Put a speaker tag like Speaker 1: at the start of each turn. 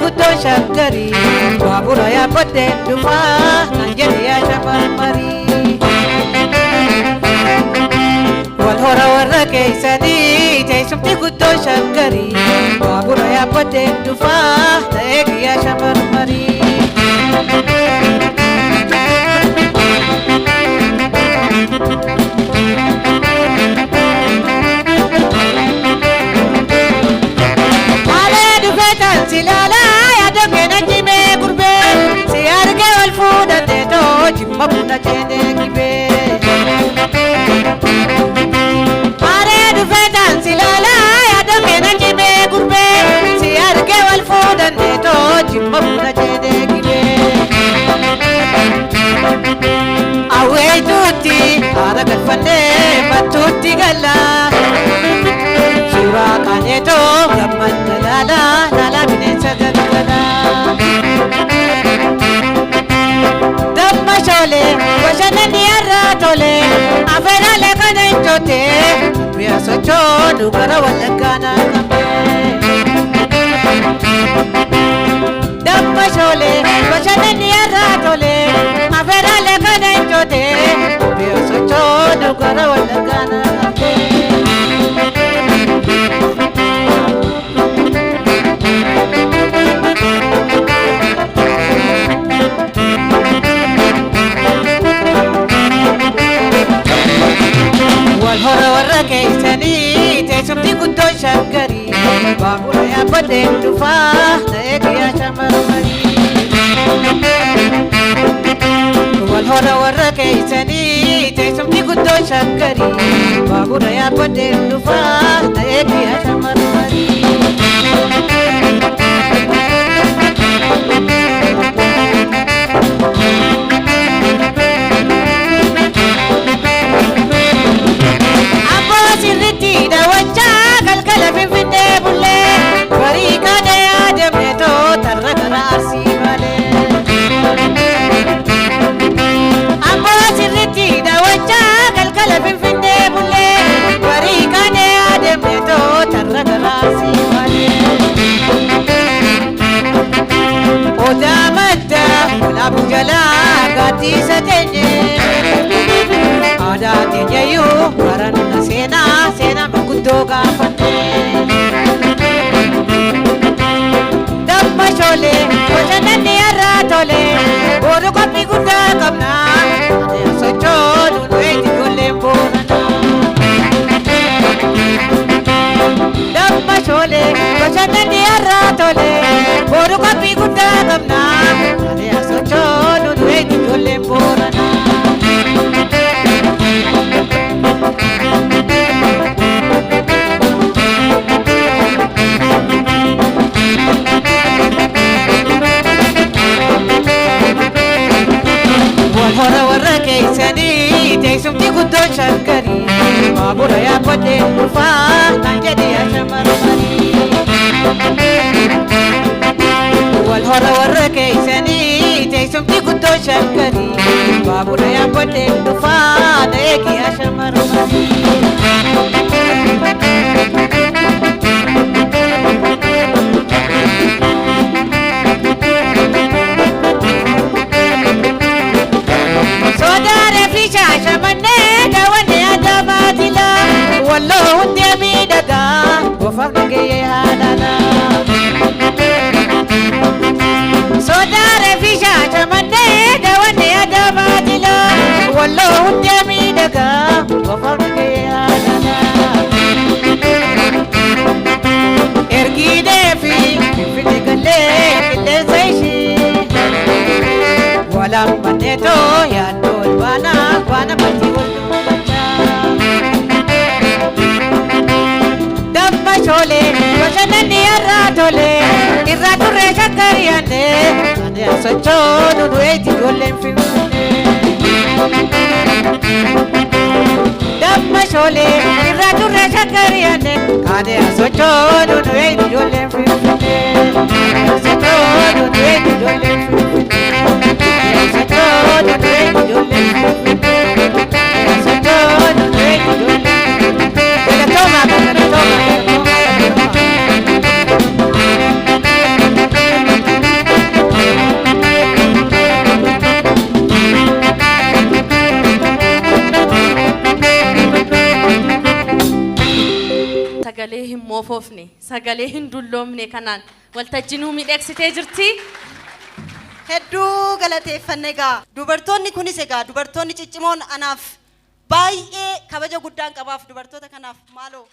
Speaker 1: guddoon shaggarii baabura yaabbateen dhufaa nan jedhe yaa shamarmarii wal hora warra keessanii teessumti guddoon shaggarii baabura yaabbateen dhufaa na eegi yaa shamarmarii Mabuna chene kibe Mare du fetan silala ya dange na kibe kurbe si arke wal fodan de to mabuna chene kibe Awe tutti ara galfane matutti galla Sura kanye to gamman lala binesa galla Shole, washana ni aratole, afera le kanenchote, biya socho dugara walakana kambe. Damma shole, washana ni aratole, afera le kanenchote, biya socho dugara walakana kambe. Hora warra keessanii teessumti guddoon shaggarii baabura yaabbateen dhufaa na eegi yaa shamarmarii wal hora warra keessanii teessumti guddoon shaggarii baabura yaabbateen dhufaa na eegi yaa shamarmarii Abu Jala gati satenye Ada tenye yu karana sena mengkudo gafane Damma shole wajana ni aratole Boru kopi kuda kamna Ade socho nunu eti jole borana Damma shole wajana ni aratole Boru kopi kuda kamna Cholo dueti jole borana Wal hora warra keessanii teessumti guddoon shaggarii baabura yaabbateen dhufaa nan jedhe yaa shamarmarii Wal hora warra keessanii teessumti guddoon shaggarii baabura yaabbateen dhufaa na eegi yaa shamarmarii Sodaare fi shaashamannee daawwanne adamaatila walloo hundee miidhagaa gofaaf dhagee haadhaadha Sodaare fi shaashamannee daawwanne adamaatila walloo hundee miidhagaa gofaaf dhagee haadhaadha Ergiidee fi finfinne gallee qilleensa ishii walaan banneetoo yaaddool baana baltii wal Damma shole bashannanni irraa tole irraa turree shakkariyaanne ane sochoo nunu eeti ijoolleen finfinne Damma shole irraa turree shakkariyaanne ane sochoo nunu eeti ijoolleen finfinne sochoo nunu eeti ijoolleen finfinne sochoo nunu eeti ijoolleen finfinne sochoo nunu eeti ijoolleen Toma,
Speaker 2: sagalee hin moofofne sagalee hin dulloomne kanaan waltajjinuu miidhagsitee jirti.
Speaker 3: Hedduu galateeffanne egaa dubartoonni kunis egaa dubartoonni ciccimoon anaaf baay'ee kabaja guddaan qabaaf dubartoota kanaaf maaloo